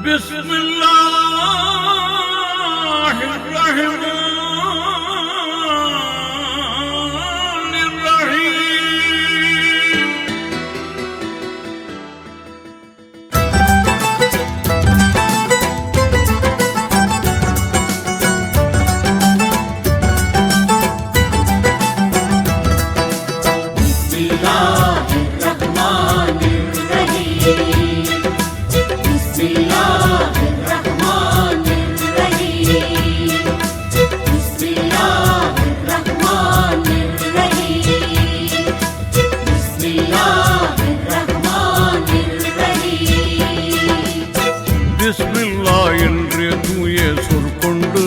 بسم الله الرحمن الرحيم. بسم الله الرحمن الرحيم. بسم الله الرحمن الرحيم. بسم الله الرحمن الرحيم. بسم الله الرحمن الرحيم. பிஸ்மில்லா என்று தூய சொற்கொண்டு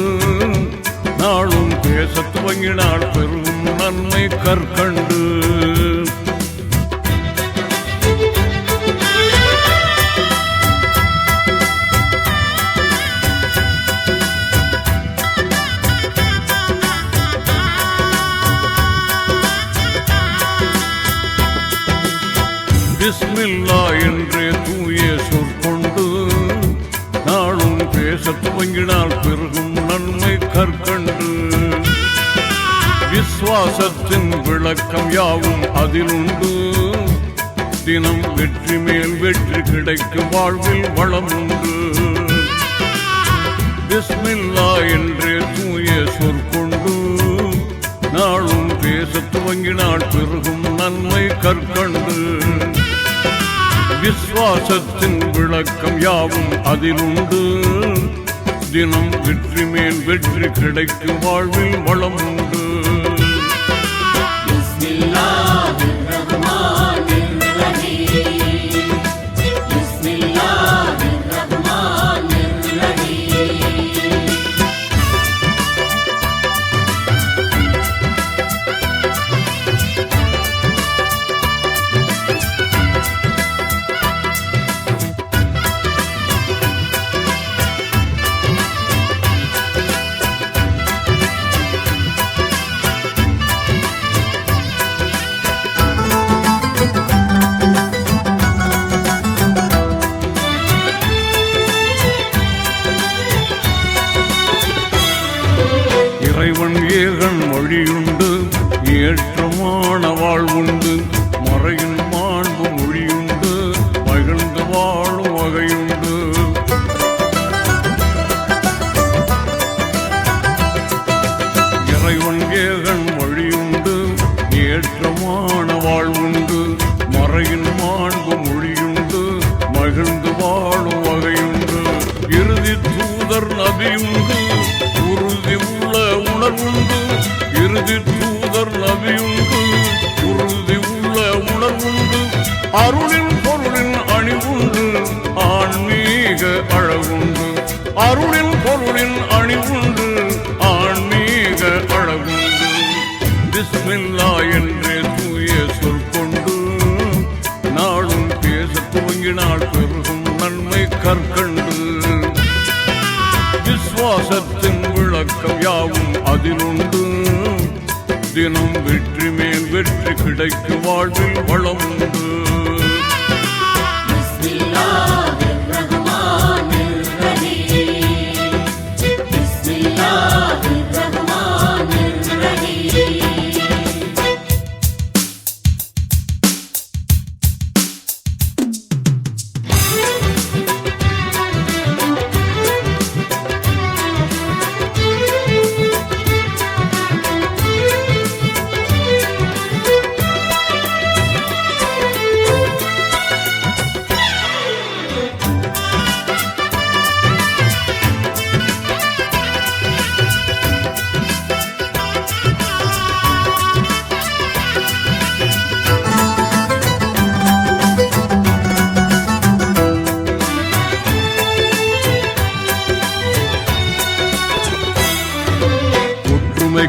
நாளும் பேசத் துவங்கினால் பெரும் நன்மை கற்கண்டு. பிஸ்மில்லா என்று தூய சொற்கொண்டு நாளும் பேசத் துவங்கினால் பெருகும் நன்மை கற்கண்டு. விசுவாசத்தின் விளக்கம் யாவும் அதிலுண்டு. தினம் வெற்றி மேல் வெற்றி கிடைக்கும் வாழ்வில் வளம் உண்டு. பிஸ்மில்லா என்று தூய சொற்கொண்டு நாளும் பேசத் துவங்கினால் பெருகும் நன்மை கற்கண்டு. விசுவாசத்தின் விளக்கம் யாவும் அதிலுண்டு. தினம் வெற்றி மேல் வெற்றி கிடைக்கும் வாழ்வில் வளம் உண்டு. பிஸ்மில்லாஹிர் ரஹ்மானிர் ரஹீம். பிஸ்மில்லாஹிர் ரஹ்மானிர் ரஹீம். இறைவன் ஏகன் மொழியுண்டு, ஏற்றமான வாழ்வுண்டு. மறையின் மாண்பு மொழியுண்டு, மகிழ்ந்து வாழும் வகையுண்டு. இறைவன் ஏகன் மொழியுண்டு, ஏற்றமான வாழ்வுண்டு. மறையின் மாண்பு மொழியுண்டு, மகிழ்ந்து வாழும் வகையுண்டு. இறுதி தூதர் நபியுண்டு, உறுதி உள்ள உணர்வுண்டு. இறுதி தூதர் நபியுண்டு, உறுதி உள்ள உணர்வுண்டு. அருளின் பொருளின் அணிவுண்டு, ஆன்மீக அழகுண்டு. அருளின் பொருளின் அணிவுண்டு, ஆன்மீக அழகுண்டு. பிஸ்மில்லா என்றே தூய சொற்கொண்டு நாளும் பேசத் துவங்கினால் பெருகும் நன்மை கற்கண்டு. விசுவாசத்தின் விளக்கம் யாவும் அதிலுண்டு. தினம் வெற்றி மேல் வெற்றி கிடைக்கும் வாழ்வில் வளம் உண்டு. பிஸ்மில்லாஹிர் ரஹ்மானிர் ரஹீம். பிஸ்மில்லாஹிர் ரஹ்மானிர் ரஹீம்.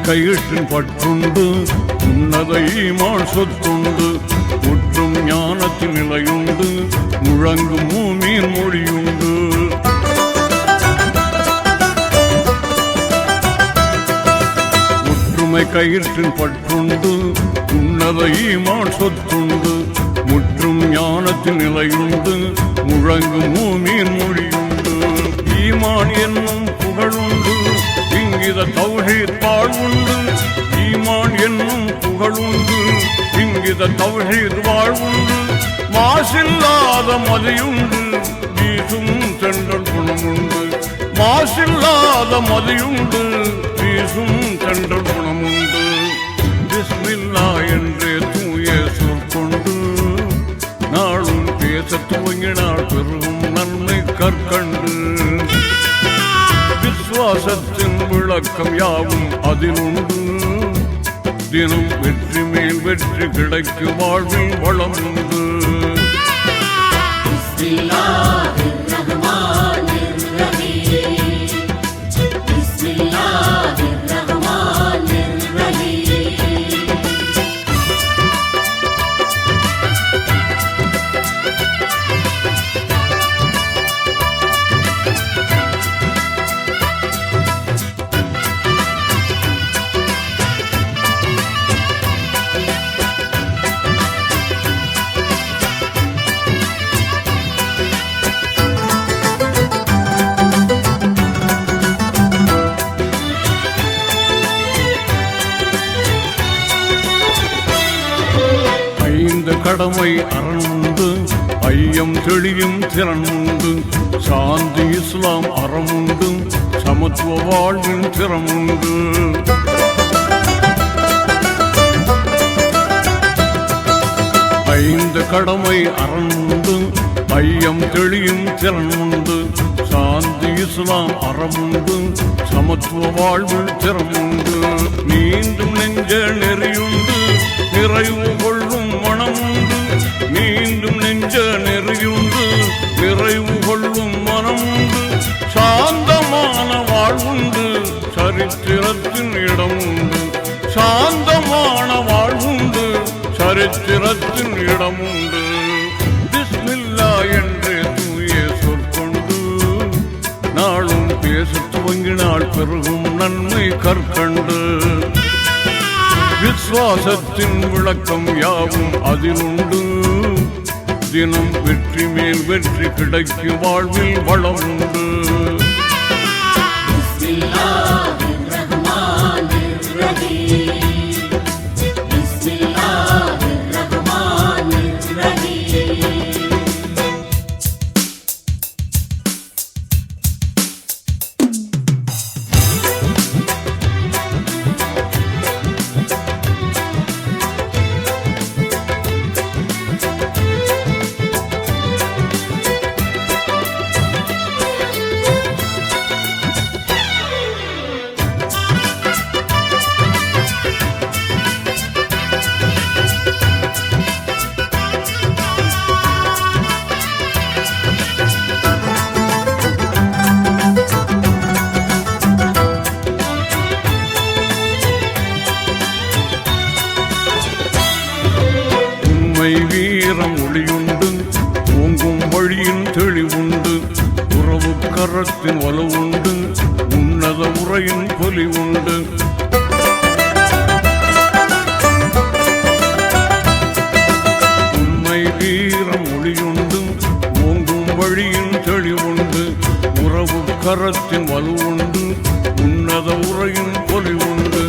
கயிற்றின் பற்றுண்டு, உன்னத ஈமான் சொத்துண்டு. முற்றும் ஞானத்தின் நிலையுண்டு, முழங்கும் மூமியின் மொழியுண்டு. முற்றுமை கயிற்றின் பற்றுண்டு, உன்னத ஈமான் சொத்துண்டு. முற்றும் ஞானத்தின் நிலையுண்டு, முழங்கும் மூமியின் மொழியுண்டு. ஈமான் என்னும் புகழுண்டு இங்கித தௌஹீத் வாழ்வுண்டு ஈமான் என்னும் புகழுண்டு இங்கித தௌஹீத் வாழ்வுண்டு மாசில்லாத மதியுண்டு வீசும் சென்றல் குணமுண்டு மாசில்லாத மதியுண்டு வீசும் சென்றல் குணமுண்டு பிஸ்மில்லா என்றே தூய சொற்கொண்டு நாளும் பேச துவங்கினாள் பெருகும் நன்மை கற்கண்டு விசுவாசத்தின் விளக்கம் யாவும் அதிலுண்டு தினம் வெற்றி மேல் வெற்றி கிடைக்கு வாழ்வில் வளம் உண்டு கடமை அறனுண்டு ஐயம் தெளியும் திறன் உண்டு சாந்தி இஸ்லாம் அறமுண்டு சமத்துவ வாழ்வின் திறமுண்டு ஐந்து கடமை அறனுண்டு ஐயம் தெளியும் திறன் உண்டு சாந்தி இஸ்லாம் அறமுண்டு சமத்துவ வாழ்வில் திறமுண்டு நீண்டும் நெஞ்ச நெறியுண்டு நிறைவு கொள்ளும் மனமுண்டு மீண்டும் நெஞ்ச நெறியுண்டு நிறைவு கொள்ளும் மனமுண்டு சாந்தமான வாழ்வுண்டு சரித்திரத்தின் இடமுண்டு சாந்தமான வாழ்வுண்டு சரித்திரத்தின் இடமுண்டு பிஸ்மில்லா என்றே தூய சொற்கொண்டு நாளும் பேச துவங்கினாள் பெருகும் நன்மை கற்கண்டு விசுவாசத்தின் விளக்கம் யாவும் அதிலுண்டு தினம் வெற்றி மேல் வெற்றி கிடைக்கு வாழ்வில் வளம் உண்டு வீரம் ஒளியுண்டு ஓங்கும் வழியின் தெளிவுண்டு உறவு கரத்தின் வலுவுண்டு உன்னத உரையின் பொலி உண்டு உண்மை வீரம் ஒளியுண்டு ஓங்கும் வழியின் தெளிவுண்டு உறவு கரத்தின் வலுவுண்டு உன்னத உரையின் பொலி உண்டு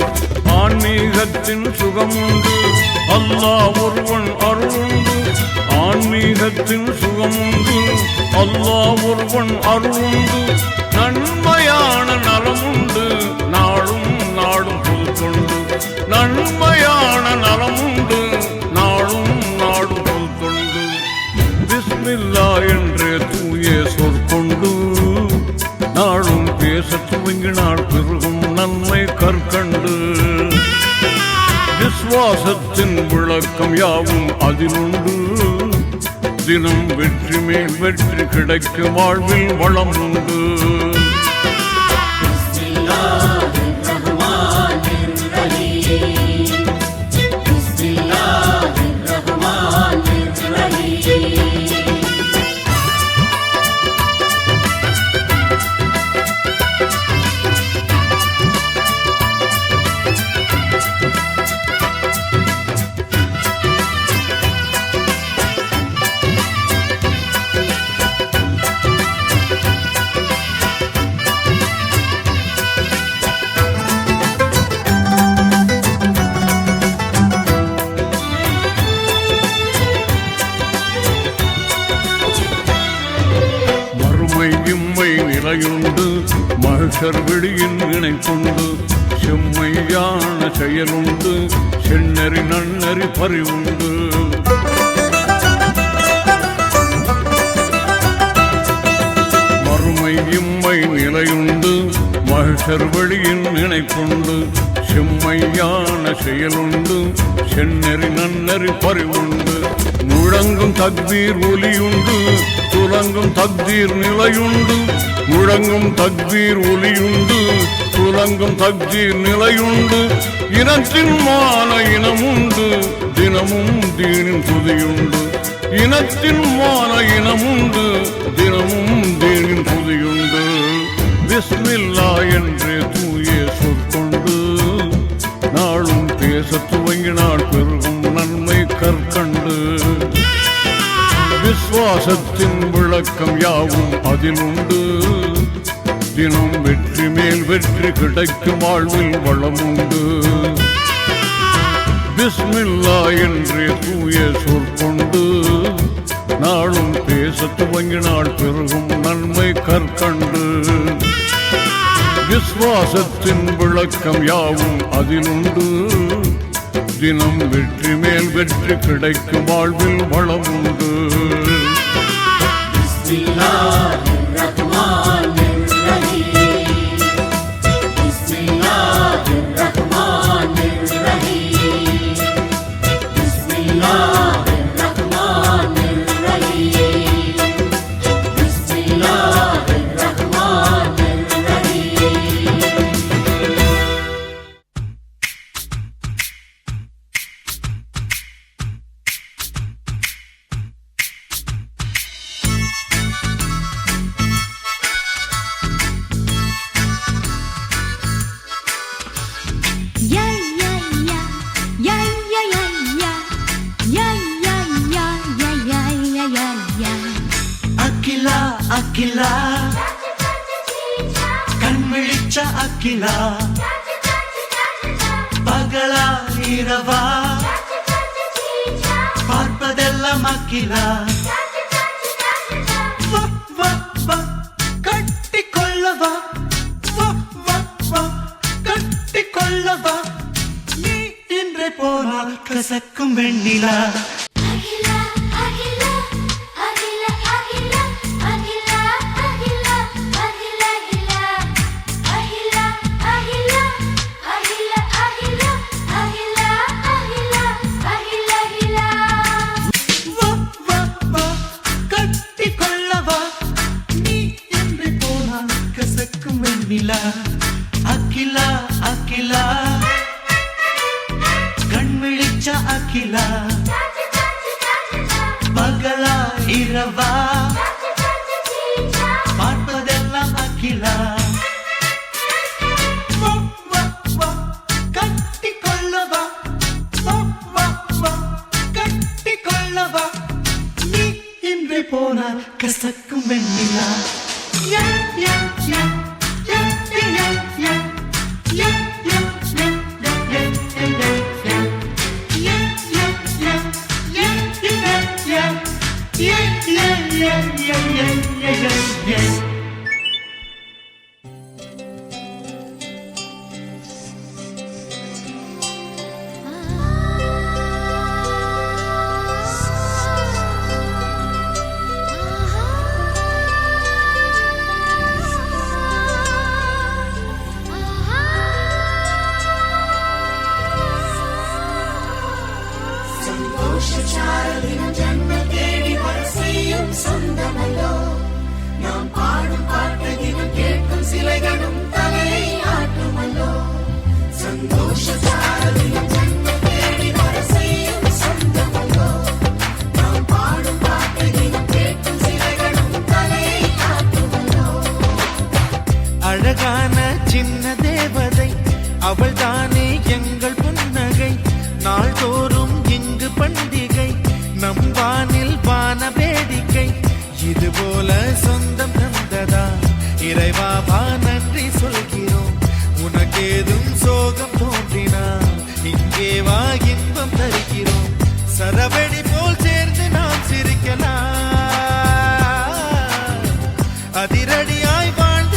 ஆன்மீகத்தின் சுகமுண்டு அல்லாஹ் ஒருவன் அருளுண்டு ஆன்மீகத்தின் சுகமுண்டு அல்லாஹ் ஒருவன் அருளுண்டு நன்மையான நலமுண்டு நாளும் நாடும் புதுக்கொண்டு நன்மையான நலமுண்டு நாளும் நாடும் புதுக்கொண்டு பிஸ்மில்லா என்றே தூய சொற்கொண்டு நாளும் பேச துவங்கினாள் பெருகும் நன்மை கற்கண்டு விசுவாசத்தின் விளக்கம் யாவும் அதிலுண்டு தினம் வெற்றி மேல் வெற்றி கிடைக்க வாழ்வில் வளம் உண்டு நிலையுண்டு மகர் வெளியின் இணைப்புண்டு செம்மையான செயலுண்டு செந்நெறி நன்னறி பறிவுண்டு மறுமை இம்மை நிலையுண்டு மகர் வெளியின் இணைப்புண்டு செம்மையான செயலுண்டு செந்நெறி நன்னறி பறிவுண்டு முழங்கும் தக்பீர் ஒலியுண்டு துலங்கும் தக்தீர் நிலையுண்டு முழங்கும் தக்பீர் ஒலியுண்டு துலங்கும் தக்தீர் நிலையுண்டு இனத்தின் மான இனமுண்டு தினமும் தீனின் துதியுண்டு இனத்தின் மான இனமுண்டு தினமும் தீனின் துதியுண்டு பிஸ்மில்லா என்றே தூய சொற்கொண்டு நாளும் பேச துவங்கினால் பெருகும் நன்மை கற்கண்டு விசுவாசத்தின் விளக்கம் யாவும் அதிலுண்டு தினம் வெற்றி மேல் வெற்றி கிடைக்கும் வாழ்வில் வளமுண்டு பிஸ்மில்லா என்றே தூய சொற்கொண்டு நாளும் பேச துவங்கினால் பெருகும் நன்மை கற்கண்டு விசுவாசத்தின் விளக்கம் யாவும் அதிலுண்டு தினம் வெற்றி மேல் வெற்றி கிடைக்கும் வாழ்வில் வளமுண்டு அகிலா கண்விழிச்ச அகிலா பகலா இரவா பார்ப்பதெல்லாம் அகிலா கட்டிக்கொள்ளவா கட்டிக்கொள்ளவா நீ இன்றே போனால் கசக்கும் வெண்ணிலா அகிலா அகிலா கண்விழிச்ச அகிலா பகலா இரவா பார்ப்பதெல்லாம் அகிலா கட்டிக்கொள்ளவா கட்டிக்கொள்ளவா நீ இன்றே போனால் கசக்கும் வெண்ணிலா சொந்தமல்லோ நாம் பாடும் பாட்டு தினம் கேட்கும் சிலைகளும் தலையை ஆட்டுமல்லோ சந்தோஷ சாரதினம் ஜன்மம் தேடி வர செய்யும் சொந்தமல்லோ நாம் பாடும் பாட்டு தினம் கேட்கும் சிலைகளும் தலையை ஆட்டுமல்லோ அழகான சின்ன தேவதை அவள் தானே எங்கள் புன்னகை நாள்தோறும் இங்கு பண்டிகை நம் வானில் வான வேடிக்கை இதுபோல சொந்தம் தந்ததா இறைவா நன்றி சொல்கிறோம் உனக்கேதும் சோகம் தோன்றினா இங்கே வா இன்பம் தருகிறோம் சரவெடி போல் சேர்ந்து நாம் சிரிக்கலாம் அதிரடியாய் வாழ்ந்து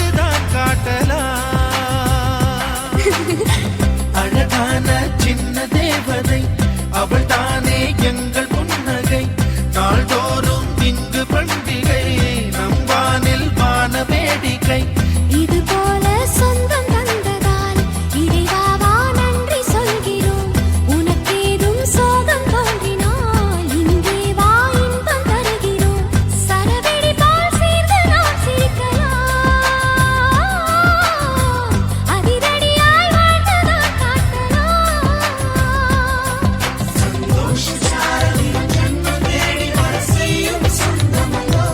நாள்தோறும் இங்கு பண்டிகை நம் வானில் வான வேடிக்கை இது போல சொந்தம் தந்ததால் இறைவாவா நன்றி சொல்கிறோம் உனக்கேதும் சோகம் தோன்றினால் இங்கே வா இன்பம் தருகிறோம் சரவெடி போல் சேர்ந்து நாம் சிரிக்கலாம் அதிரடியாய் வாழ்ந்துதான் காட்டலாம் சந்தோஷ சாரதினம் ஜன்மம் தேடி வர செய்யும் சொந்தமல்லோ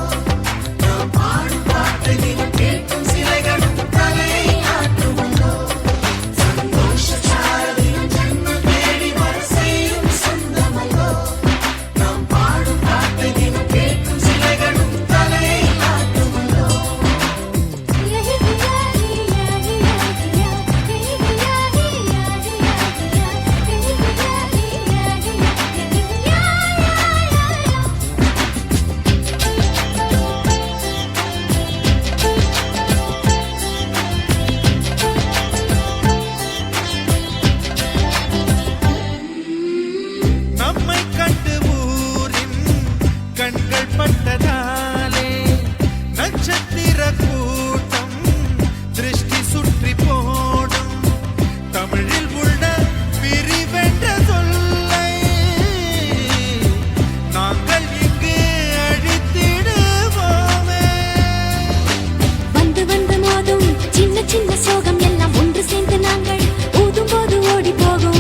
நாம் பாடும் பாட்டு தினம் கேட்கும் சிலைகளும் தலையை ஆட்டுமல்லோ சந்தோஷ சாரதினம் ஜன்மம் தேடி வர செய்யும் சொந்தமல்லோ நாம் பாடும் பாட்டு தினம் கேட்கும் சிலைகளும் தலையை ஆட்டுமல்லோ நம்மை கண்டு ஊரின் கண்கள் பட்டதாலே நட்சத்திர கூட்டம் திருஷ்டி சுற்றி போடும் தமிழில் உள்ள பிரிவென்ற சொல்லை நாங்கள் இங்கு அழித்திடுவோமே வந்து வந்து மோதும் சின்ன சின்ன சோகம் எல்லாம் ஒன்று சேர்ந்து நாங்கள் ஊதும் போது ஓடி போகும்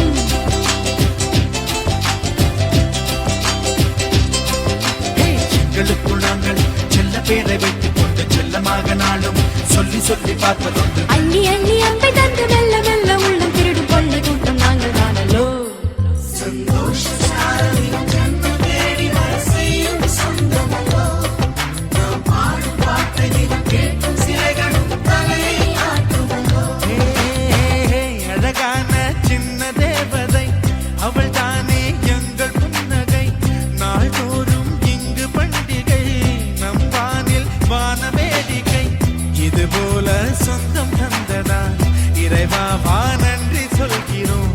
எங்களுக்குள் நாங்கள் செல்ல பேரை வைத்துக் கொண்டு செல்லமாக நாளும் சொல்லி சொல்லி பார்ப்பதுண்டு அள்ளி அள்ளி அம்பை தந்து மெல்ல மெல்ல உள்ளம் திருடும் கொள்ளை கூட்டம் நாங்கள் தானல்லோ சந்தோஷ சாரதினம் ஜன்மம் தேடி வர செய்யும் சொந்தமல்லோ நாம் பாடும் பாட்டு தினம் கேட்கும் சிலைகளும் தலையை ஆட்டுமல்லோ அழகான சின்ன தேவதை அவள் தானே எங்கள் புன்னகை நாள்தோறும் இங்கு பண்டிகை நம் வானில் வான வேடிக்கை இது போல சொந்தம் தந்ததா இறைவா வா நன்றி சொல்கிறோம்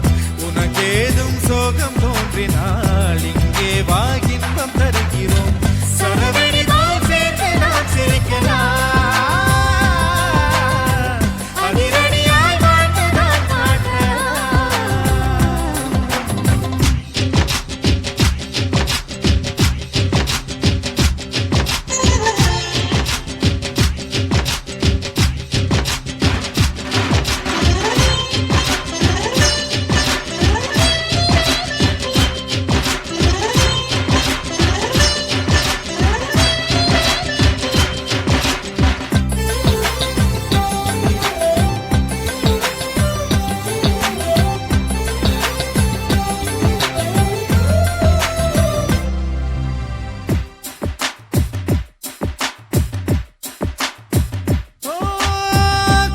உனக்கேதும் சோகம் தோன்றினால் இங்கே வா இன்பம் தருகிறோம் சரவெடி போல் சேர்ந்து நாம் சிரிக்கலாம் அதிரடியாய் வாழ்ந்துதான் காட்டலாம்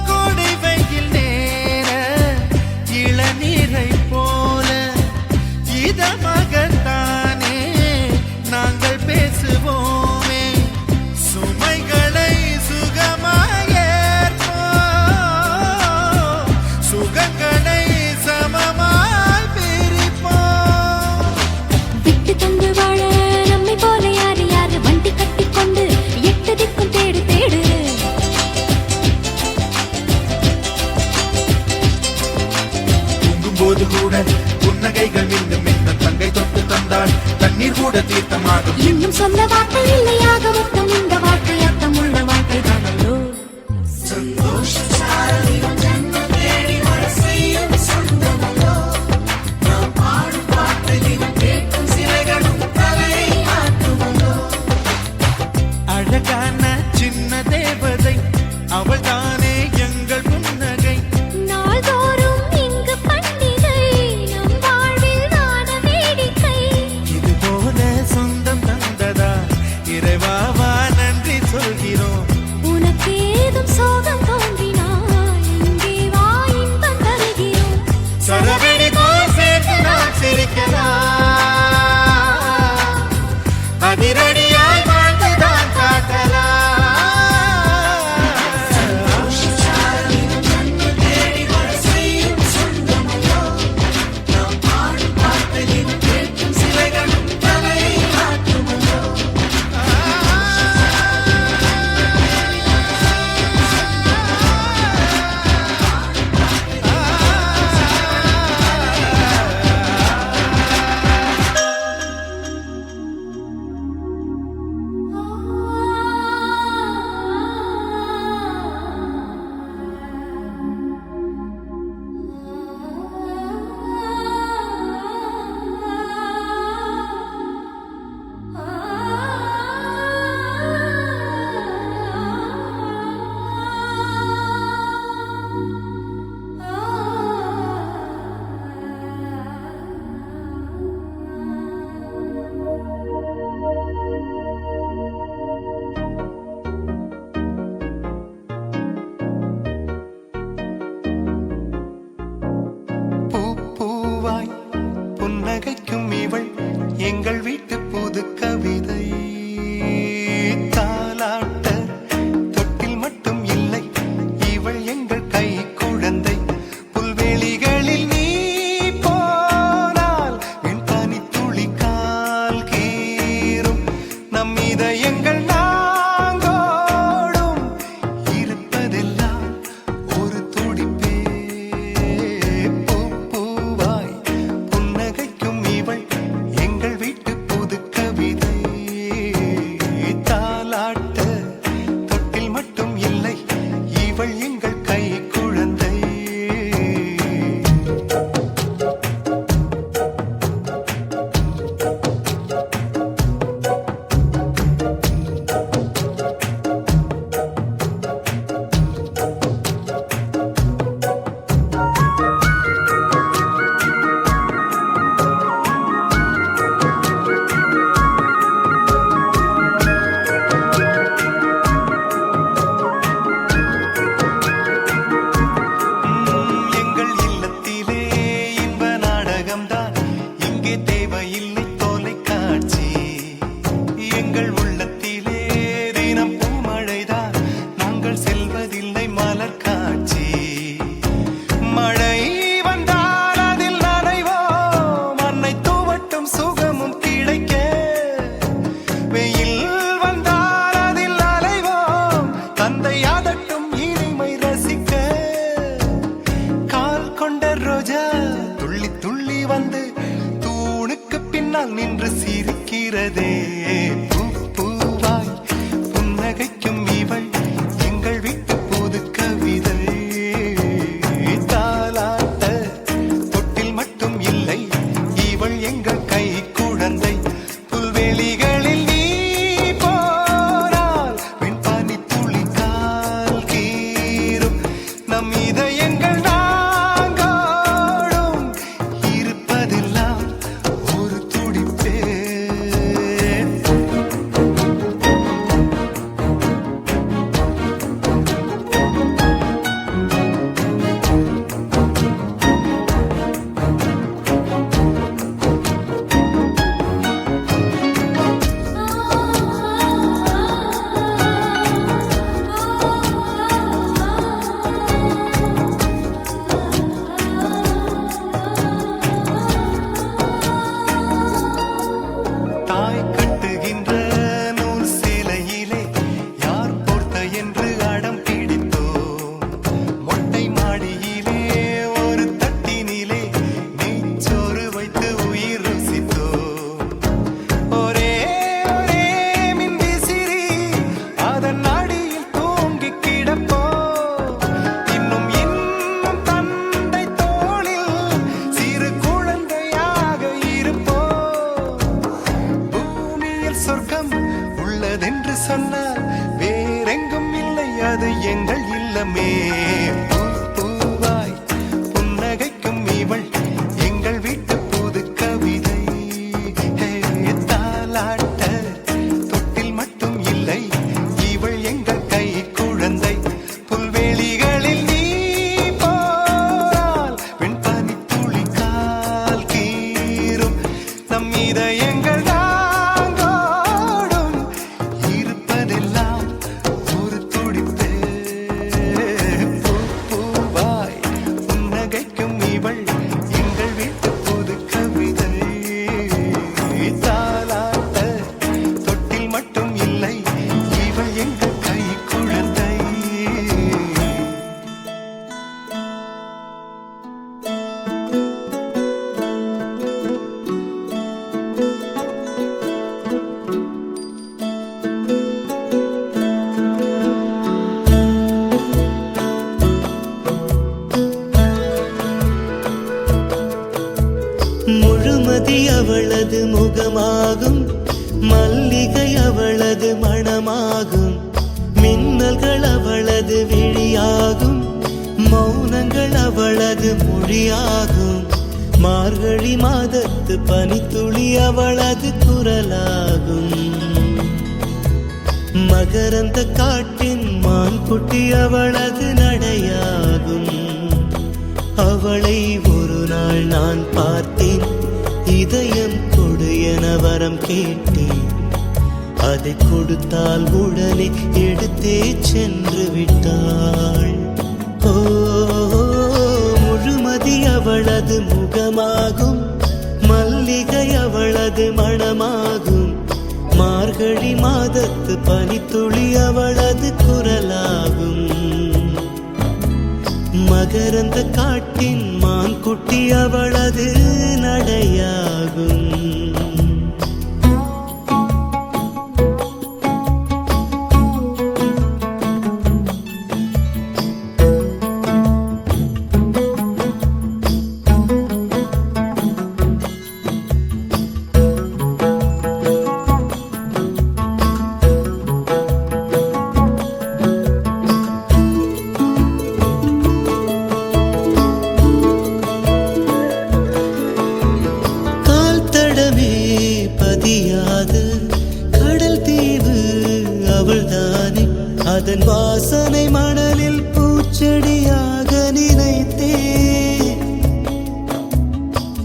கோடை வெயில் நேர இளநீரை போல இதமாகத்தானே நாங்கள் பேசுவோமே சுமைகளை சுகமாயேற்போம் சுகங்களை சமமாய் பிரிப்போம் விட்டு தந்து வாழ நம்மை போல யாரு யாரு வண்டி கட்டிக்கொண்டு எட்டு திக்கும் தேடு தேடு தூங்கும்போது கூட புன்னகைகள் மின்னும் இந்த தங்கை தொட்டு தந்தாள் தண்ணீர் கூட தீர்த்தமாகும் இன்னும் சொல்ல வார்த்தை இல்லையாக மொத்தம் இந்த வாழ்க்கை அர்த்தம் உள்ள வாழ்க்கை தானல்லோ சந்தோஷ சாரதினம் ஜன்மம் தேடி வர செய்யும் சொந்தமல்லோ நாம் பாடும் பாட்டு தினம் கேட்கும் சிலைகளும் தலையை ஆட்டுமல்லோ அழகான சின்ன தேவதை அவள் தானே எங்கள் புன்னகை நாள்தோறும் இங்கு பண்டிகை நம் வாழ்வில் வான வேடிக்கை இது போல சொந்தம் தந்ததா இறைவா வா நன்றி சொல்கிறோம் உனக்கேதும் சோகம் தோன்றினால் இங்கே வா இன்பம் தருகிறோம் சரவெடி போல் சேர்ந்து நாம் சிரிக்கலாம் அதிரடியாய் வாழ்ந்துதான் காட்டலாம் சந்தோஷ சாரதினம் ஜன்மம் தேடி வர செய்யும் சொந்தமல்லோ நாம் பாடும் பாட்டு தினம் கேட்கும் சிலைகளும் தலையை ஆட்டுமல்லோ எங்கள் உள்ளத்திலே தினம் பூமழைதான் நாங்கள் செல்வதில்லை மலர் காட்சி மழை வந்தால் அதில் நனைவோம் அன்னை தூவட்டும் சுகமும் கிடைக்க வெயில் வந்தால் அதில் அலைவோம் தந்தை அதட்டும் இனிமை ரசிக்க கால் கொண்ட ரோஜா துள்ளி துள்ளி வந்து தூணுக்கு பின்னால் நின்று சிரிக்கிறதே பூ பூவாய் புன்னகைக்கும் இவள் எங்கள் வீட்டு புது கவிதை தாலாட்ட தொட்டில் மட்டும் இல்லை இவள் எங்கள் கை குழந்தை புல்வெளிகளில் நீ போனால் வெண்பானி துளி கால் கீறும் நம் இதயங்கள் நாங்கோடும் இருப்பதெல்லாம் ஒரு துடிப்பே தாய் கட்டுகின்ற நூல் சேலையிலே யார் போர்த்த என்று அடம் பிடித்தோம் மொட்டை மாடியிலே ஒரு தட்டினிலே நெய்ச்சோறு வைத்து உயிர் ருசித்தோம் ஒரே ஒரே மின்விசிறி அதன் அடியில் தூங்கி கிடப்போம் இன்னும் இன்னும் தந்தை தோளில் சிறு குழந்தையாக இருப்போம் பூமியில் சொர்க்கம் உள்ளதென்று சொன்னால் வேறெங்கும் இல்லை அது எங்கள் இல்லமே பூ பூவாய் புன்னகைக்கும் இவள் எங்கள் வீட்டு புது கவிதை தாலாட்ட தொட்டில் மட்டும் இல்லை இவள் எங்கள் கை குழந்தை புல்வெளிகளில் நீ போனால் வெண்பானி துளி கால் கீறும் நம் இதயங்கள் நாங்கோடும் இருப்பதெல்லாம் ஒரு துடிப்பே பூ பூவாய் புன்னகைக்கும் இவள் எங்கள் வீட்டு புது கவிதை தாலாட்ட தொட்டில் மட்டும் இல்லை இவள் எங்கள் கை குழந்தை முழுமதி அவளது முகமாகும் மல்லிகை அவளது மணமாகும் மின்னல்கள் அவளது விழியாகும் மௌனங்கள் அவளது மொழியாகும் மார்கழி மாதத்து பனித்துளி அவளது குரலாகும் மகரந்த காட்டின் மான்குட்டி அவளது நடையாகும் அவளை ஒரு நாள் நான் பார்த்தேன் இதயம் கொடு என வரம் கேட்டேன் அதை கொடுத்தால் உடனே எடுத்தே சென்று விட்டாள் ஓ முழுமதி அவளது முகமாகும் மல்லிகை அவளது மணமாகும் மார்கழி மாதத்து பனித்துளி அவளது குரலாகும் மகரந்த காட்டின் மான்குட்டி அவளது நடையாகும் அதன் வாசனை மணலில் பூச்செடியாக நினைத்தேன்.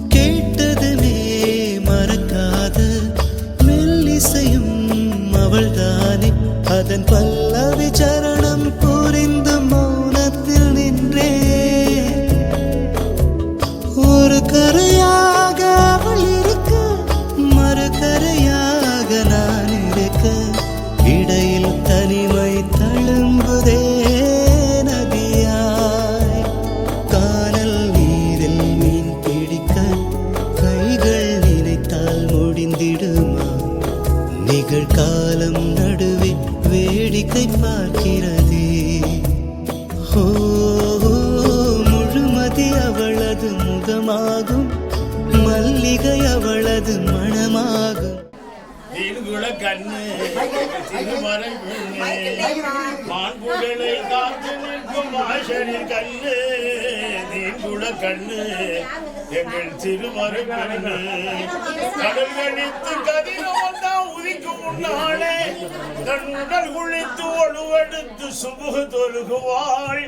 கேட்டதுமே மறக்காத மெல்லிசையும் அதன் பல்லவி சரணம் புரிந்து மௌனத்தில் நின்றே ஒரு கரையாக அவள் இருக்க மறு கரையாக நான் இருக்க இடையில் தனிமை தழும்புதே நதியாய் கானல் நீரில் மீன் பிடிக்க கைகள் நினைத்தால் முடிந்திடுமா நிகழ்காலம் நடுவே வேடிக்கை பார்க்கிறதே ஓ முழுமதி அவளது முகமாகும் மல்லிகை அவளது மணமாகும் தீன்குள கண்ணு திருமறை மாண்புகளை காத்து நிற்கும் ஆசனின் கண்ணு தீன்குள கண்ணு எங்கள் திருமறை கண்ணு கடல் கணித்து கதிரவன் தான் உதிக்கும் முன்னாலே தன் உடல் குளித்து ஒழுவெடுத்து சுபுகு தொழுகுவாள்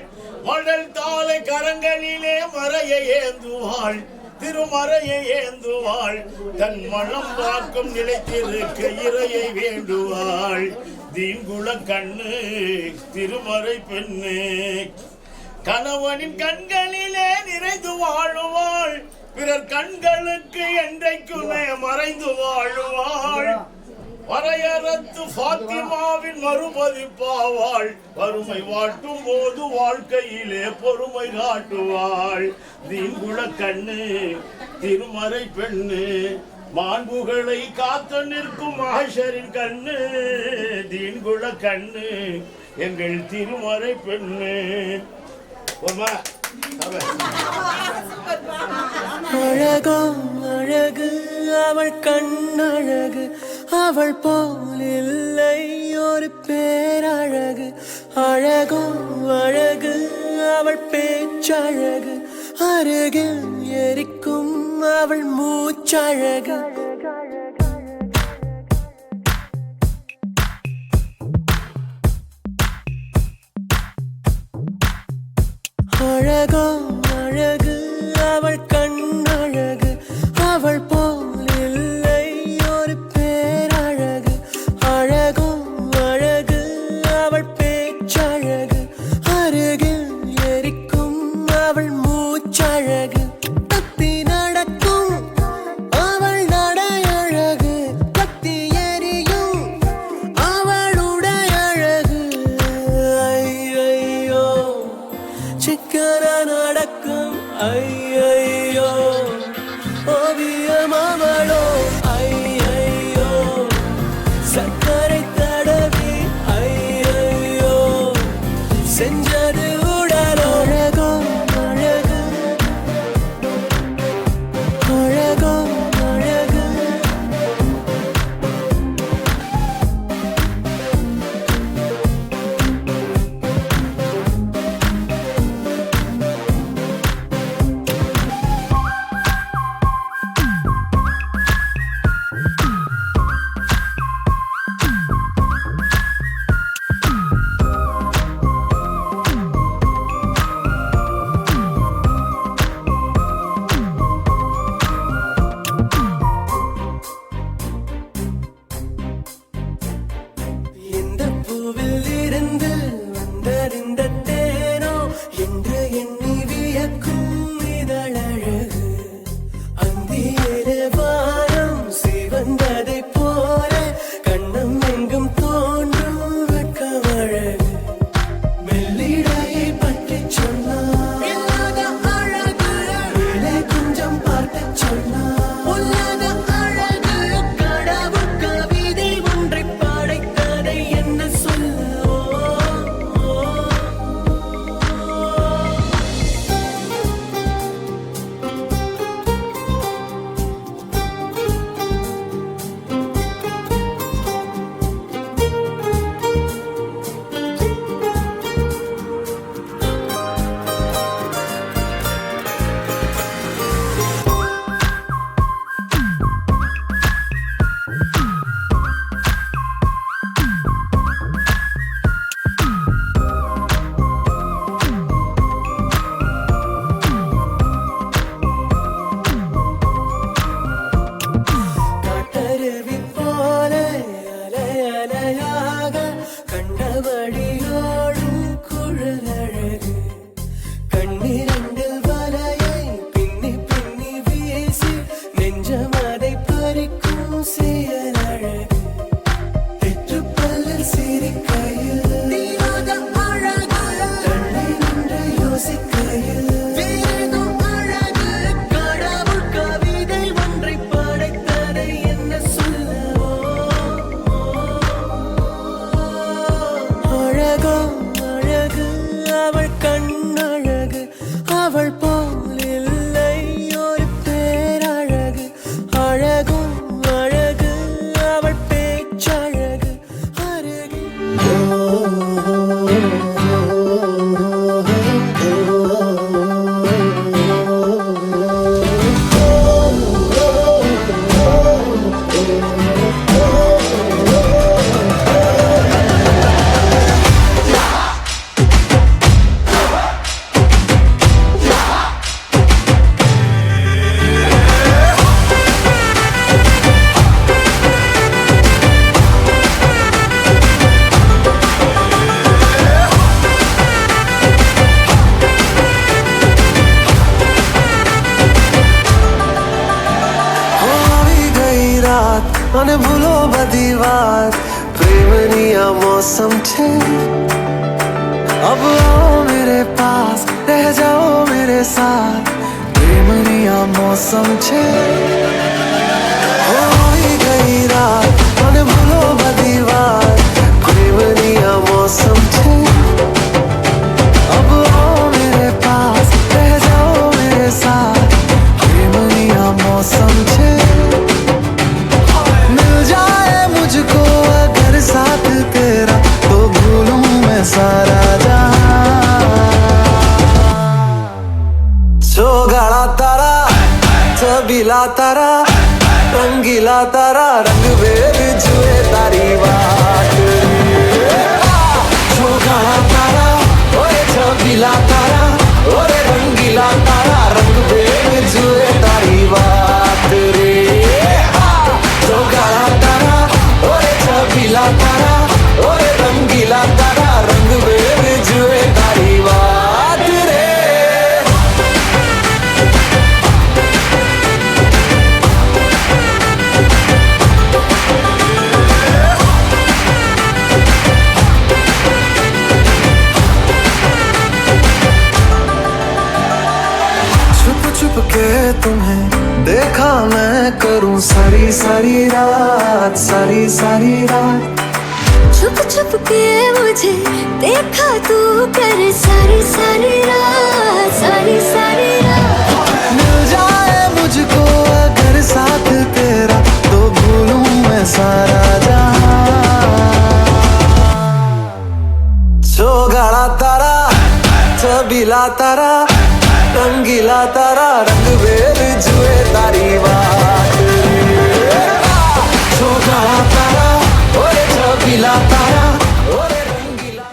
மடல் தாளை கரங்களிலே மறையை ஏந்துவாள் திருமறையை ஏந்துவாள் தன் மனம் வாக்கும் நிலைத்திருக்க இறையை வேண்டுவாள் தீன்குள கண்ணு திருமறை பெண்ணு கணவனின் கண்களிலே நிறைந்து வாழுவாள் பிறர் கண்களுக்கு என்றைக்குமே மறைந்து வாழுவாள் வரையறத்து பாத்திமாவின் மறுபதிப்பாவாள் வறுமை வாட்டும் போது வாழ்க்கையிலே பொறுமை காட்டுவாள் தீன்குள கண்ணு திருமறை பெண்ணு மாண்புகளை காத்து நிற்கும் ஆஷரின் கண்ணு தீன்குள கண்ணு எங்கள் திருமறை பெண்ணு அழகோ அழகு அவள் கண்ணழகு அவள் போல் இல்லை ஒரு பேரழகு அழகோ அழகு அவள் பேச்சழகு அருகில் எரிக்கும் அவள் மூச்சழகு அழகோ அழகு அவள் கண்ணழகு அவள் போல் இல்லை ஒரு பேரழகு அழகோ அழகு அவள் பேச்சழகு அருகில் எரிக்கும் அவள் மூச்சழகு தப்பி நடக்கும் அவள் நடையழகு கத்தி எரியும் அவளுடைய அழகு ஐயோ சிக்கன நடக்கும் ஐயோ ஓவியம் அவளோ ஐயோ சக்கரை தடவி ஐயோ செஞ்சது உடலோ அழகோ அழகு அழகோ அழகு இந்த பூவில் இருந்து வந்தறிந்த தேனோ என்று எண்ணி வியக்கும் இதழழகு அந்தியிலே வானம் சிவந்ததை போல கண்ணம் எங்கும் தோன்றும் வெட்கமழகு மெல்லிடையை பற்றி சொன்னார் இல்லாத அழகு மேலே கொஞ்சம் பார்த்து சொன்னார் பொல்லாத அழகு கடவுள் கவிதை ஒன்றை படைத்ததை என்ன சொல்லுவோ காட்டருவி போல அலை அலையாக கண்டபடியோடும் குழலழகு கண்ணிரண்டில் வலையை பின்னி பின்னி வீசி நெஞ்சமதை பறிக்கும் செயலழகு தெற்றுப்பல்லில் சிரிக்கையில் தீராத அழகு தன்னை நின்று யோசிக்கையில் வேதம் அழகு கடவுள் கவிதை ஒன்றை படைத்ததை என்ன சொல்லவோ அழகோ அழகு அவள் கண்ணழகு அவள் போல் இல்லை ஒரு பேரழகு அழகும் அழகு அவள் பேச்சழகு அருகே અને ભૂલો બધી વાત પ્રેમની આ મૌસમ છે अब आओ मेरे पास रह जाओ मेरे साथ प्रेमनी आ मौसम छे होई गई रात અને ભૂલો બધી વાત પ્રેમની આ मौसम छे अब आओ मेरे पास रह जाओ मेरे साथ प्रेमनी आ मौसम छे मिल जाए मुझको अगर साथ तेरा तो भूलूं मैं सारा जहां सोगाड़ा तारा छबीला तारा रंगीला तारा रंग वेद जुए तारी बात सोगाड़ा तारा ओए छबीला तारा ओरे रंगीला तारा रंग वेद जुए तारी बात रे सोगाड़ा तारा ओरे छबीला तारा ओरे रंगीला तारा रंग वेद जुए तारी बात रे छुप छुप के तुम्हें देखा मैं करूं सारी सारी रात सारी सारी रात छुप छुप के मुझे देखा तू कर सारी सारी रात सारी सारी रात मिल जाए मुझको अगर साथ तेरा तो भूलूं मैं सारा जहां सोगाड़ा तारा छबीला तारा रंगीला तारा रंग वेद जुए तारी बात सोगाड़ा तारा ओरे छबीला तारा ओरे रंगीला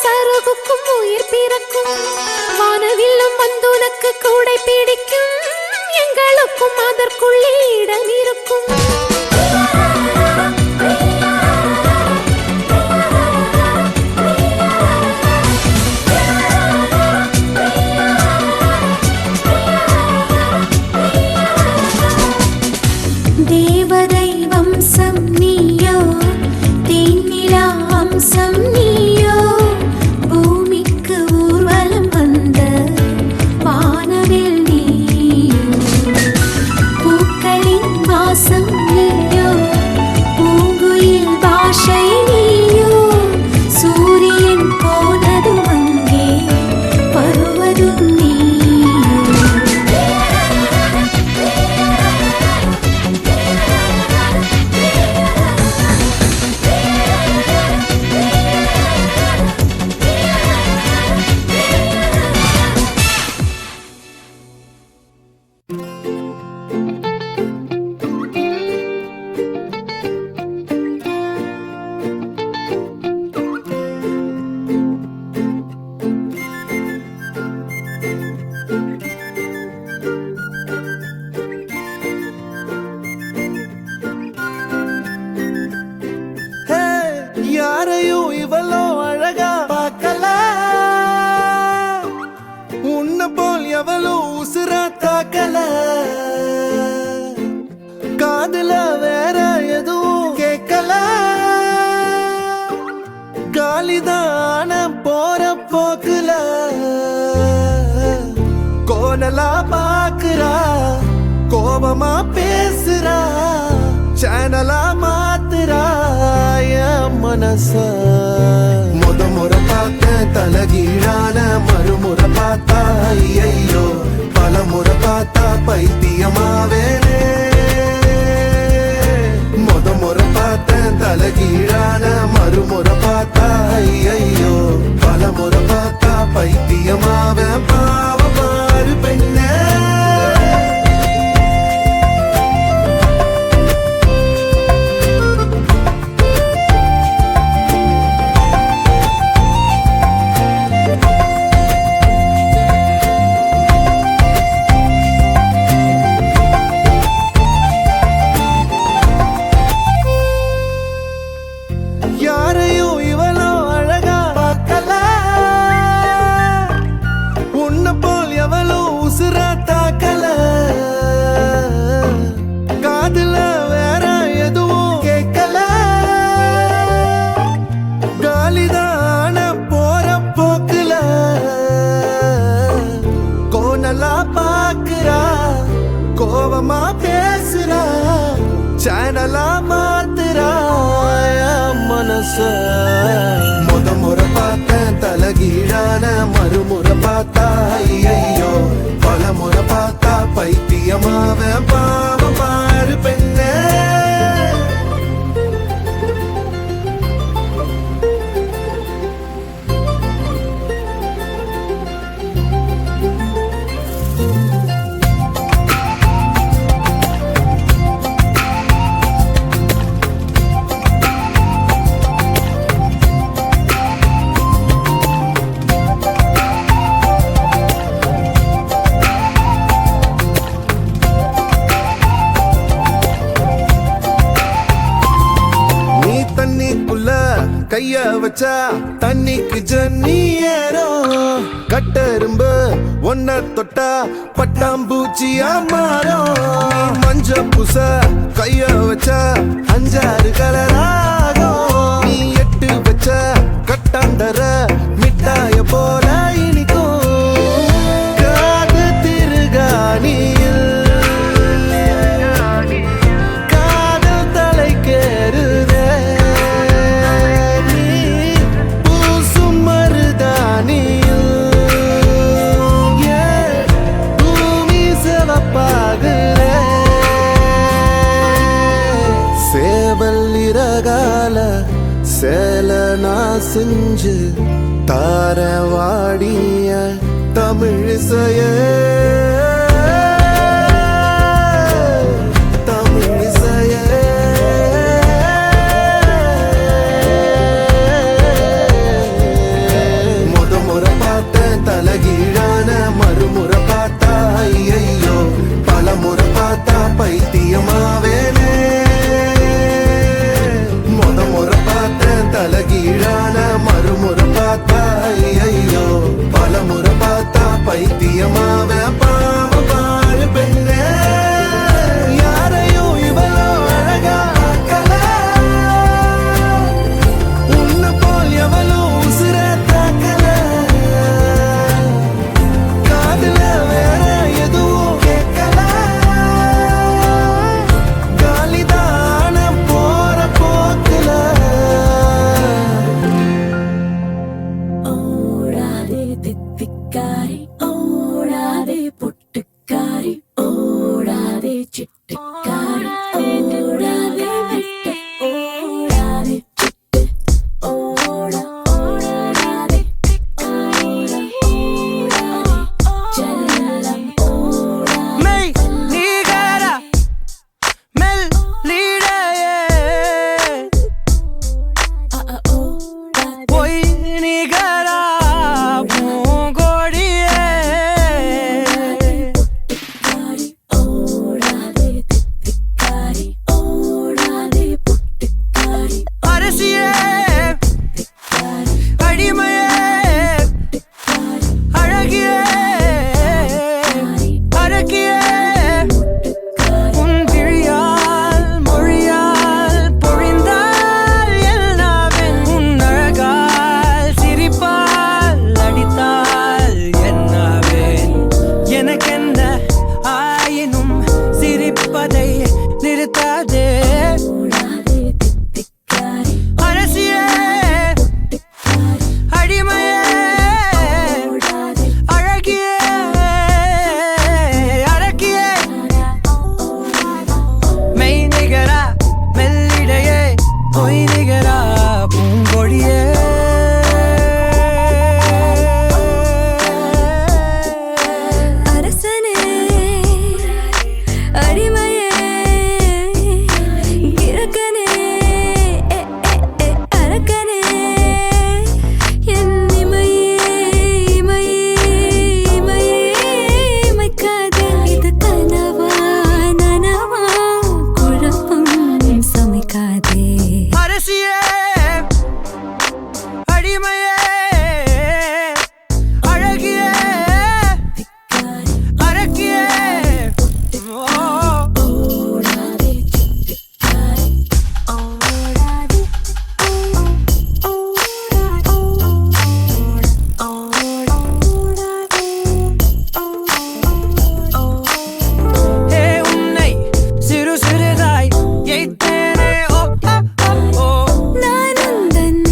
சருகுக்கும் உயிர் பிறக்கும் வானவில்லும் வந்துனக்கு கூடை பிடிக்கும் எங்களுக்கும் அதற்குள்ளே இடம் இருக்கும் தேவதை வம்சம் நீயோ தேனிலா அம்சம் நீயோ பூமிக்கு ஊர்வலம் வந்த வானவில் நீயோ பூக்களின் வாசம் நீயோ பூங்குயில் பாஷை நீயோ சூரியன் போனதும் அங்கே வருவதும் நீயோ யாரையும் இவளோ அழகா பார்க்கல உன்ன போல் எவளோ உசுரா தாக்கல காதுல வேற எதுவும் கேட்கல காலிதான போற போக்குல கோணலா பாக்குறா கோபமா பேசுறா சேனலா மாத்துறா என் மனச முறை பார்த்த தலகீழான மறுமுறை பார்த்தா ஐயோ பல முறை பார்த்தா பைத்தியமாவேனே முறை பார்த்த தலகீழான மறுமுறை பார்த்தா ஐயோ பல முறை பார்த்தா பைத்தியமாவே பாவ பாரு பெண்ணே யாரையும் இவளோ அழகா பார்க்கல உன்ன போல் எவளோ உசுரா தாக்கல காதுல வேற எதுவும் கேட்கல காலிதான போற போக்குல கோணலா பாக்குறா கோபமா பேசுறா சேனலா மாத்துறா மனச முறை பார்த்தேன் தலகீழான மறுமுறை பார்த்தா ஐயோ பல முறை பார்த்தா பைத்தியமாவ பாவ பாரு பெண்ணே கைய வச்சா தண்ணிக்கு ஜன்னி ஏறும் கட்டெரும்பு ஒன்ன தொட்டா பட்டாம்பூச்சியா மாறும் மஞ்ச பூச கைய வச்சா 5-6 கலராகும் நீ 8 வச்ச கட்டாண்டர மிட்டாய போல இனிக்கும் காது திருகாணியில் காதல் தலைக்கேறுதே சேல நான் செஞ்சு தாரவாடிய தமிழிசைய தமிழிசைய அழகரா பூங்கொடியே அரசனே அடிமையே கிழக்கனே அரக்கனே என் இமையே இமையே இமையே இமைக்காதே இது கனவா நனவா குழப்பம் சமைக்காதே அரசியே அடிமையே அழகியே அரக்கியே உன்னை சிறு சிறுதாய் எய்த்தேனே ஓ ஓ ஓ நான் உந்தன்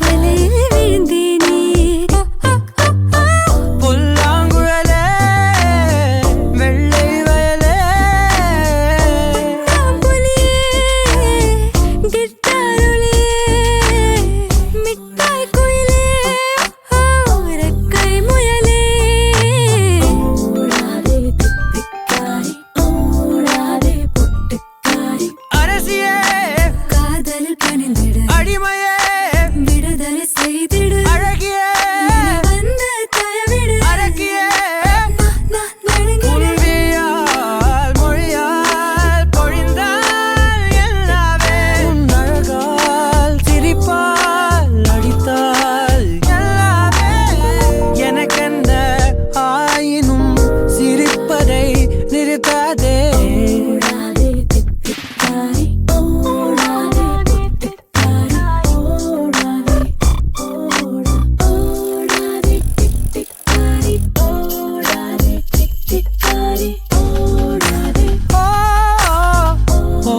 வலையில் விழுந்தேனே புல்லாங்குழலே வெள்ளை வயலே புலியே கிட்டாருளியே மிட்டாய் குயிலே ரெக்கை முயலே ஓடாதே தித்திக்காரி ஓடாதே பொட்டுக்காரி அரசியே காதலில் பணிந்திடு அடிமையே விடுதலை செய்திடு அழகியே வந்த தயவிடு அரக்கியே நான் நடுங்கிடு உன்வியால் மொழியால் பொழிந்தால் எல்லாமே உன் அழகால் சிரிப்பால் அடித்தால் எல்லாமே எனக்கென்ன ஆயினும் சிரிப்பதை நிறுத்தாதே ஓடாதே தித்திக்காரி ஓடாதே பொட்டுக்காரி ஓடாதே ஓடாதே தித்திக்காரி ஓடாதே தித்திக்காரி ஓடாதே ஓ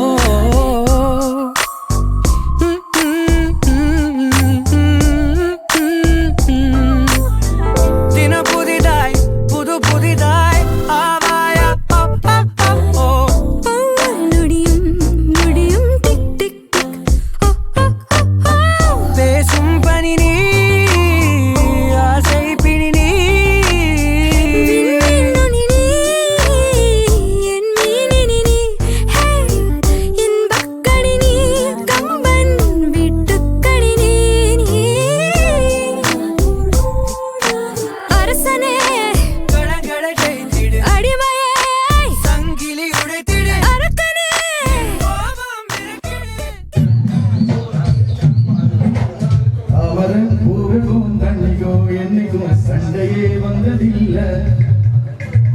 தின புதிதாய் புது புதிதாய் ஆவாயா ஓ ஒவ்வொரு நொடியும் நொடியும் டிக் டிக் டிக் பேசும் பனி நீ ஆசை பிடி நீ விண்மீன் நுனி நீ என் மீனினி நீ ஹே இன்பக்கடி நீ கம்பன் வீட்டுக்கடி நீ அரசனே கடகடை செய்திடு அடிமையே சங்கிலி உடைத்திடு அரக்கனே கோபம் விரட்டிடு அவரன் பூவுக்கும் தண்ணிக்கோ என்னைக்கும் சண்டையே வந்ததில்ல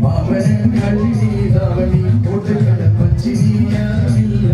மாமனன் கள்ளி நீதாவணி போட்டு கடை பச்சி நீ யாருமில்ல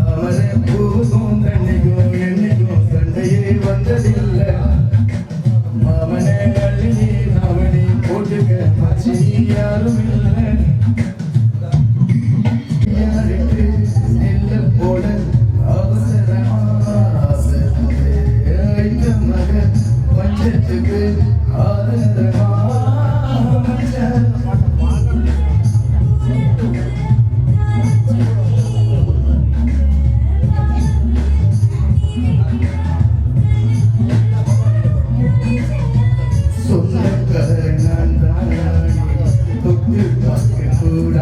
அவரன் பூவுக்கும் தண்ணிக்கும் என்னைக்கும் சண்டையே வந்ததில்ல மாமனே கள்ளி நீதாவணி போட்டுக்க பச்சி நீ யாருமில்ல யாருக்கு நெல்ல போட அவசரமா ஆசை ஐந்த மக பஞ்சத்துக்கு ஆதரமா சொந்தக்கார நான் தானே தொட்டு பார்க்க கூட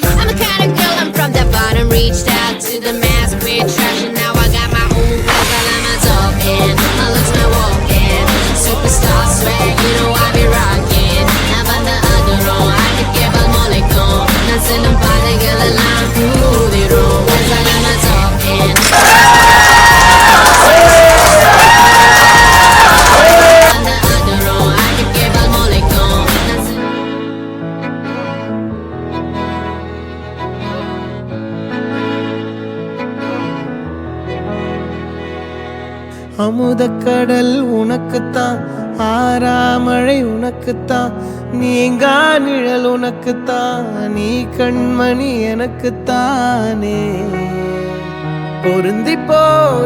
I'm the kind of girl, I'm from the bottom, reached out to the mass with trash, and now I got my own profile. I'm a talking, my looks, my walking, superstar swag, you know I be rocking. I'm on the other row, I could give a molecule. Dancing and party, girl, and I'm through the room. Cause I got my talking. On the other row, I could give a molecule. Dancing. அமுதக்கடல் உனக்குத்தான், ஆறாமழை உனக்குத்தான், நீங்கா நிழல் உனக்குத்தான், நீ கண்மணி எனக்குத்தானே. பொருந்திப்போ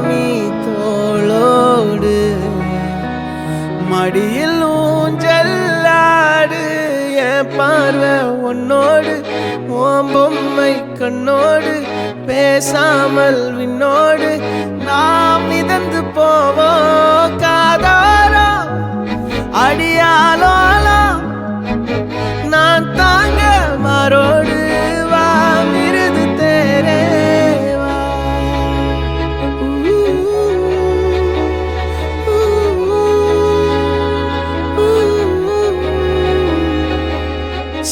நீ தோளோடு, மடியில் ஊஞ்சல்லாடு, என் பார்வை உன்னோடு, ஓம் பொம்மை கண்ணோடு, பேசாமல் விண்ணோடு நாம் மிதந்து போவோம் காதாரோ அடியாலோலோ, நான் தாங்க மாறோடு வா மிருது தேரே வா.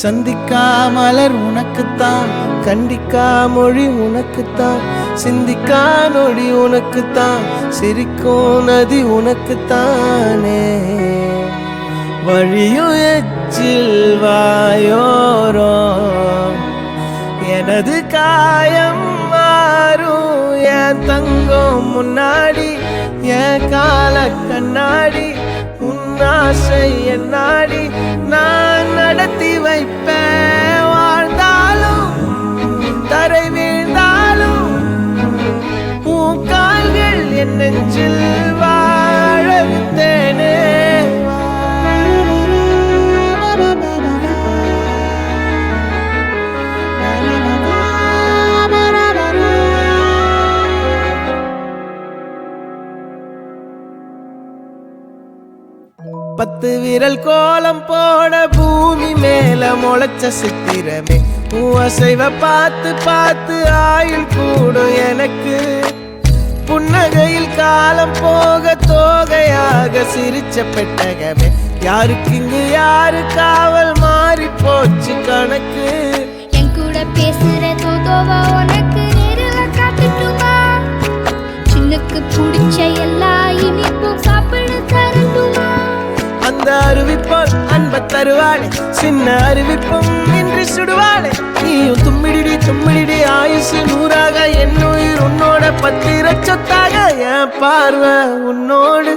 சந்திக்கா மலர் உனக்குத்தான், கண்டிக்கா மொழி உனக்குத்தான், சிந்திக்கா நொடி உனக்குத்தான், சிரிக்கும் நதி உனக்குத்தானே. வழியும் எச்சில் வாயோரம் எனது காயம் மாறும், என் தங்கம் முன்னாடி என் கால கண்ணாடி, உன்னாசை என் நாடி நான் நடத்தி வைப்பேன். வாழ்ந்தாலும் தரை வீழ்ந்தாலும் உன் கால்கள் என் நெஞ்சில் வாழ விட்டேனே. பத்து விரல் கோலம் போட பூமி மேல முளைச்ச சித்திரமே, உன் அசைவ பார்த்து பார்த்து ஆயுள் கூடும் எனக்கு. புன்னகையில் காலம் போக தோகையாக சிரிச்ச பெட்டகமே, யாருக்கு இங்கு யாரு காவல் மாறி போச்சு கணக்கு. என் கூட பேசுற தோதோவா உனக்கு நேரில் காட்டுட்டுமா, சின்னுக்கு பிடிச்ச எல்லா இனிப்பும் சாப்பிட தரட்டுமா. அந்த அறிவிப்போல் அன்ப தருவாளே, சின்ன அறிவிப்பும் இன்று சுடுவாளே. நீயும் தும்மிடி தும்மிடி ஆயுசு நூறாக, என் உயிர் உன்னோட பத்திர சொத்தாக. என் பார்வை உன்னோடு,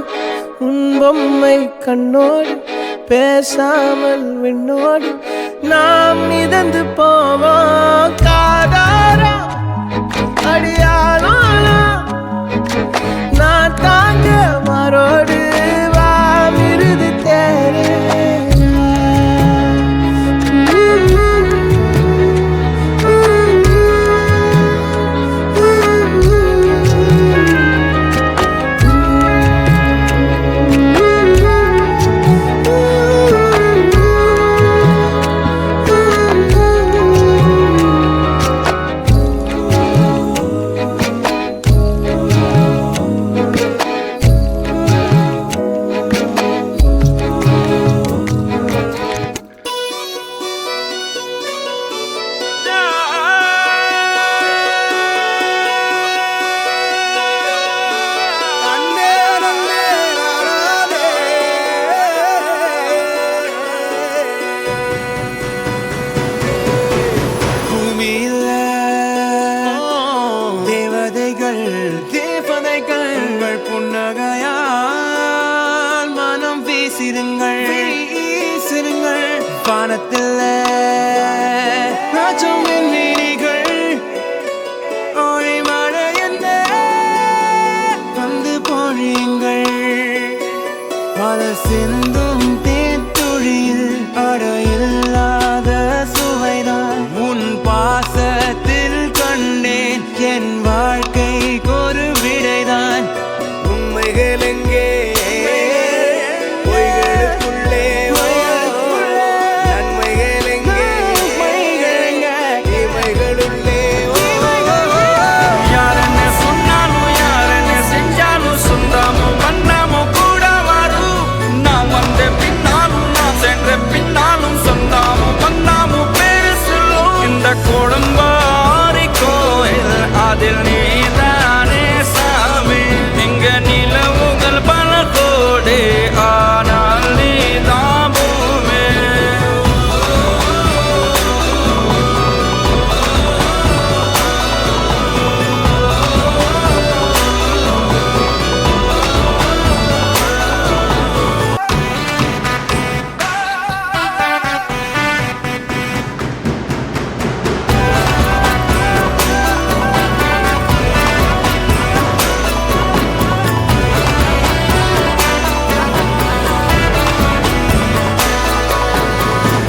உன் பொம்மை கண்ணோடு, பேசாமல் விண்ணோடு நாம் மிதந்து போவோம் காதாரா அடியானோலா, நான் தாங்க மாறோடு வா மிருது தேரே. வானத்தில் ராஜம் வெண்ணிகள் ஒளி மழை என்ன வந்து பொழியுங்கள். பல சிந்தும் தேத்துழியில் அடையில்லாத சுவைதான் உன் பாசத்தில் கண்டேன். என் வாழ்க்கை ஒரு விடைதான். உண்மைகள் எங்கே பொய்களுக்குள்ளே, நன்மைகள் எங்கே குடம்பாரி கோயில் அதில் நீதானே சாமி இங்க நிலவுகள் பல கோடி ஆனால் நீதான் பூமி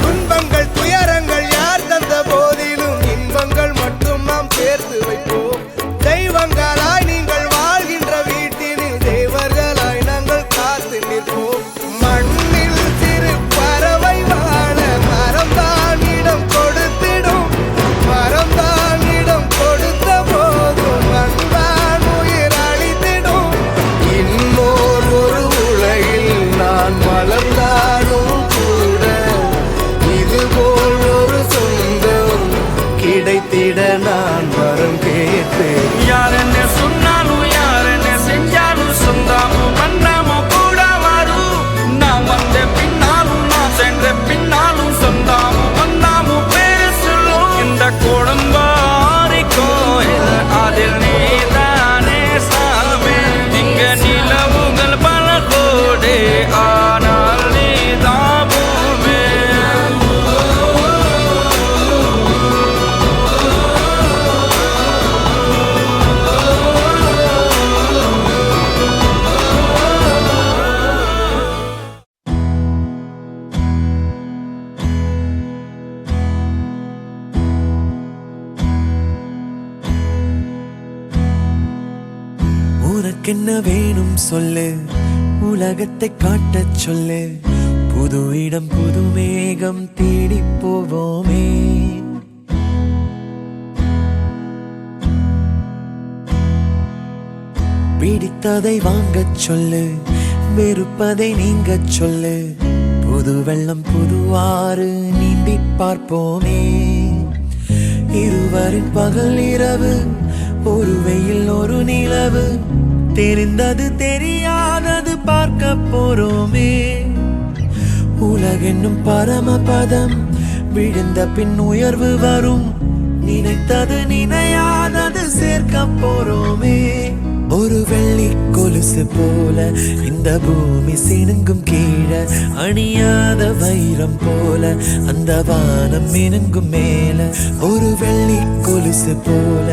துன்பங்கள் துயரங்கள் யார் தந்த போதிலும் இன்பங்கள் மட்டும் நாம் சேர்த்து வைப்போம் தெய்வங்களாய் நீங்கள் வாழ்கின்ற வீட்டினில் தேவர்களாய் நாங்கள் காத்து நிற்போம் மண்ணில் சிறு பறவை வாழ மரம்தான் இடம் கொடுத்திடும் மரம்தான் இடம் கொடுத்த போதும் மண்தான் உயிர் அளித்திடும் இன்னோர் ஒரு உலகில் நான் வளர்ந்தாலும் கூட இதுபோல் ஒரு சொந்தம் கிடைத்திட நான் வரம் கேட்பேன் யார் என்ன சொன்னாலும் யார் என்ன செஞ்சாலும் சொந்தாமும் மன்னாமும் கூட வரும் நான் வந்த பின்னாலும் நான் சென்ற பின்னாலும் சொந்தாமும் வந்தாமும் பேர் சொல்லும் இந்த குடம்பாரி கோயில் அதில் நீதானே சாமி இங்க நிலவுகள் பல கோடி ஆனால் நீதான் பூமி உனக்கென்ன வேணும் சொல்லு உலகத்தை காட்டச் சொல்லு புது இடம் புது மேகம் தேடி போவோமே பிடித்ததை வாங்கச் சொல்லு வெறுப்பதை நீங்கச் சொல்லு புது வெள்ளம் புது ஆறு நீந்தி பார்ப்போமே இருவரின் பகல் இரவு ஒரு வெயில் ஒரு நிலவு தெரிந்தது தெரியாதது பார்க்க போறோமே உலகென்னும் பரமபதம் விழுந்த பின் உயர்வு வரும் நினைத்தது நினையாதது சேர்க்க போறோமே ஒரு வெள்ளி கொலுசு போல இந்த பூமி சினுங்கும் கீழே அணியாத வைரம் போல அந்த வானம் மினுங்கும் மேல ஒரு வெள்ளி கொலுசு போல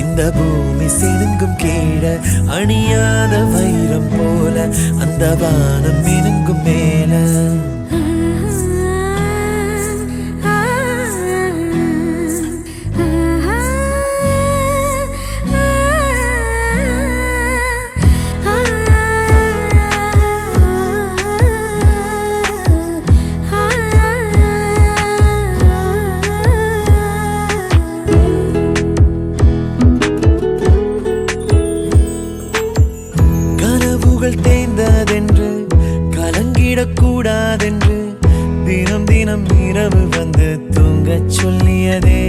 இந்த பூமி சினுங்கும் கீழே அணியாத வைரம் போல அந்த வானம் மினுங்கும் மேல தேய்ந்ததென்று கலங்கிடக்கூடாதென்று தினம் தினம் இரவு வந்து தூங்கச் சொல்லியதே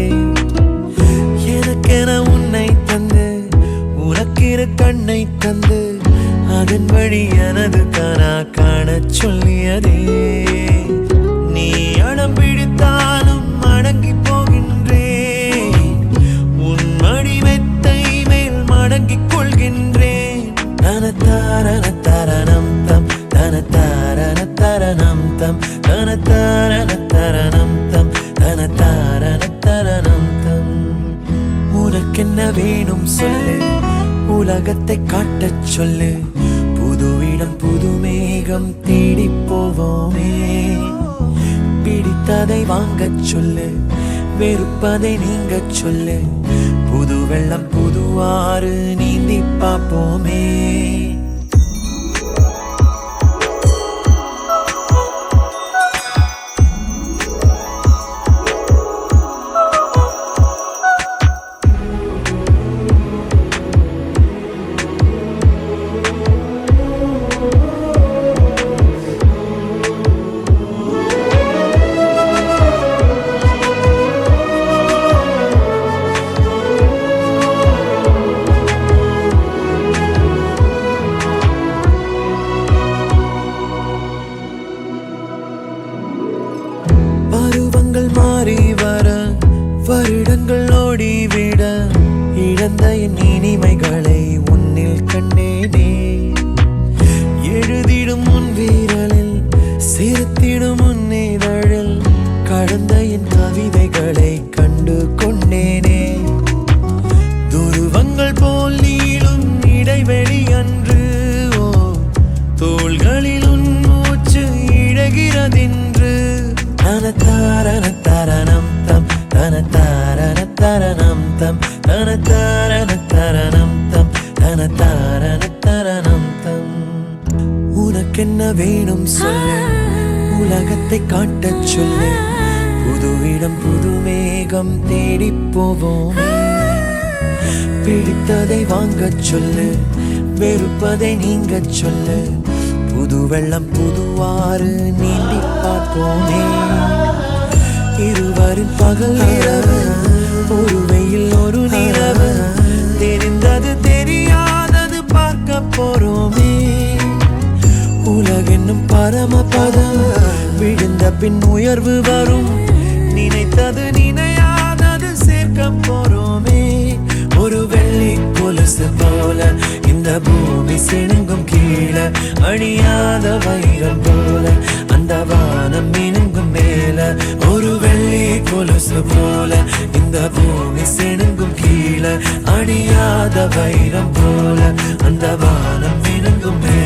எனக்கென உன்னை தந்து உனக்கிரு கண்ணை தந்து அதன் வழி எனது கனா காணச் சொல்லியதே நீ அடம் பிடித்தாலும் அடங்கி போகின்றேன் உன் மடி மெத்தை மேல் மடங்கிக் கொள்கின்றேன் தனத்தாரண தரணம் தம் தனத்தாரண தரணம் தம் தனத்தாரண தரணம் தம் தனத்தாரண தரணம் தம் உனக்கென்ன வேணும் சொல்லு உலகத்தை காட்டச் சொல்லு புது இடம் புது மேகம் தேடி போவோமே பிடித்ததை வாங்கச் சொல்லு வெறுப்பதை நீங்கச் சொல்லு புது வெள்ளம் புது ஆறு நீந்தி பார்ப்போமே காலங்கள் ஓடிவிட இழந்த என் இனிமைகளை உன்னில் கண்டேனே. எழுதிடும் உன் வீரலில் சிரித்திடும் உன் இதழில் கடந்த என் கவிதைகளை கண்டு கொண்டேனே. துருவங்கள் போல் நீளும் இடைவெளி அன்று ஓ தோள்களில் உன் மூச்சு இழகிறதென்று. தனத்தாரண தரணம் தம் தனத்தாரண தரணம் தம் தனத்தாரண தரணம் தம் தனத்தாரண தரணம் தம். உனக்கென்ன வேணும் சொல்லு, உலகத்தை காட்டச் சொல்லு. புது இடம் புது மேகம் தேடி போவோம். பிடித்ததை வாங்கச் சொல்லு, வெறுப்பதை நீங்கச் சொல்லு. புது வெள்ளம் புதுவாறு நீந்தி பார்ப்போமே. இருவரின் பகல் இரவு, ஒரு வெயில் ஒரு நிலவு. தெரிந்தது தெரியாதது பார்க்க போறோமே. உலகென்னும் பரமபதம் விழுந்த பின் உயர்வு வரும். நினைத்தது நினையாதது சேர்க்க போறோமே. ஒரு வெள்ளி கொலுசு போல இந்த பூமி சிணுங்கும் கீழே. அணியாத வைரம் போல அந்த வானம் மினுங்கும் மேல. ஒரு வெள்ளி கொலுசு போல இந்த பூமி சிணுங்கும் கீழே. அணியாத வைரம் போல அந்த வானம் மினுங்கும் மேல.